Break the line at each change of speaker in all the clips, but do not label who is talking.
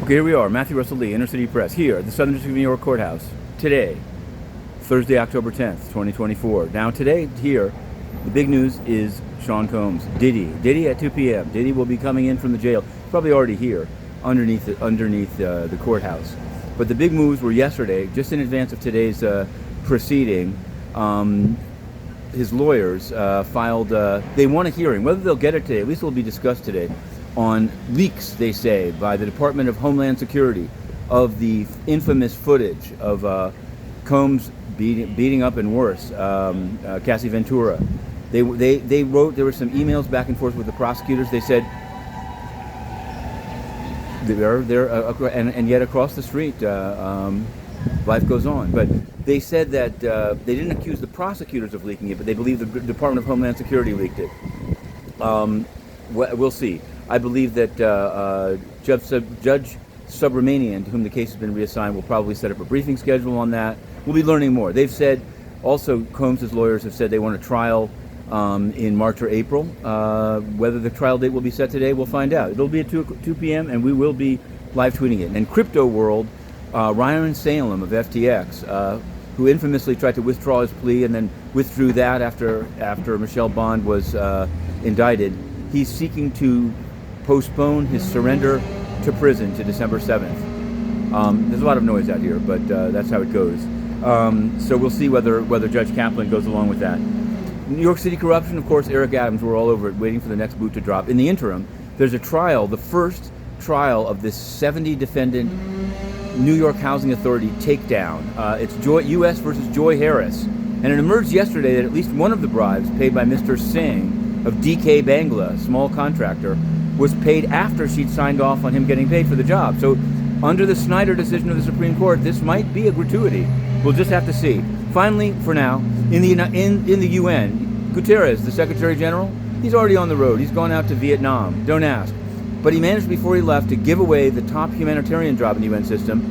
Okay, here we are, Matthew Russell Lee, Inner City Press, here at the Southern District of New York Courthouse. Today, Thursday, October 10th, 2024. Now today, here, the big news is Sean Combs, Diddy at 2 p.m. Diddy will be coming in from the jail. He's probably already here, underneath the courthouse. But the big moves were yesterday, just in advance of today's proceeding. His lawyers filed, they want a hearing. Whether they'll get it today, at least it will be discussed today, on leaks, they say, by the Department of Homeland Security of the infamous footage of Combs beating up and worse Cassie Ventura. They wrote, there were some emails back and forth with the prosecutors. They said, and yet across the street, life goes on. But they said that they didn't accuse the prosecutors of leaking it, but they believe the Department of Homeland Security leaked it. We'll see. I believe that Judge Subramanian, to whom the case has been reassigned, will probably set up a briefing schedule on that. We'll be learning more. They've said, also Combs' lawyers have said they want a trial in March or April. Whether the trial date will be set today, we'll find out. It'll be at 2 p.m. and we will be live tweeting it. And in crypto world, Ryan Salame of FTX, who infamously tried to withdraw his plea and then withdrew that after Michelle Bond was indicted, he's seeking to postpone his surrender to prison to December 7th. There's a lot of noise out here, but that's how it goes. So we'll see whether Judge Kaplan goes along with that. New York City corruption, of course, Eric Adams, we're all over it, waiting for the next boot to drop. In the interim, there's a trial, the first trial of this 70-defendant New York Housing Authority takedown. It's U.S. versus Joy Harris. And it emerged yesterday that at least one of the bribes paid by Mr. Singh of DK Bangla, small contractor, was paid after she'd signed off on him getting paid for the job. So under the Snyder decision of the Supreme Court, this might be a gratuity. We'll just have to see. Finally, for now, in the UN, Guterres, the Secretary General, he's already on the road. He's gone out to Vietnam. Don't ask. But he managed before he left to give away the top humanitarian job in the UN system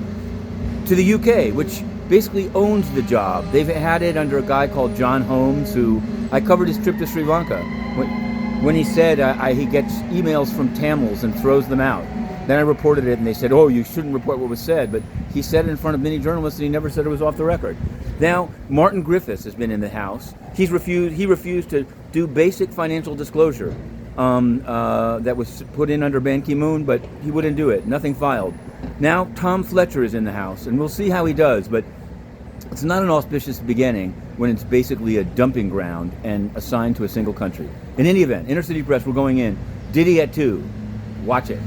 to the UK, which basically owns the job. They've had it under a guy called John Holmes, who I covered his trip to Sri Lanka. When he said he gets emails from Tamils and throws them out. Then I reported it and they said, oh, you shouldn't report what was said. But he said it in front of many journalists and he never said it was off the record. Now, Martin Griffiths has been in the House. He refused to do basic financial disclosure that was put in under Ban Ki-moon, but he wouldn't do it. Nothing filed. Now, Tom Fletcher is in the House, and we'll see how he does. But it's not an auspicious beginning when it's basically a dumping ground and assigned to a single country. In any event, Inner City Press, we're going in. Diddy at 2. Watch it.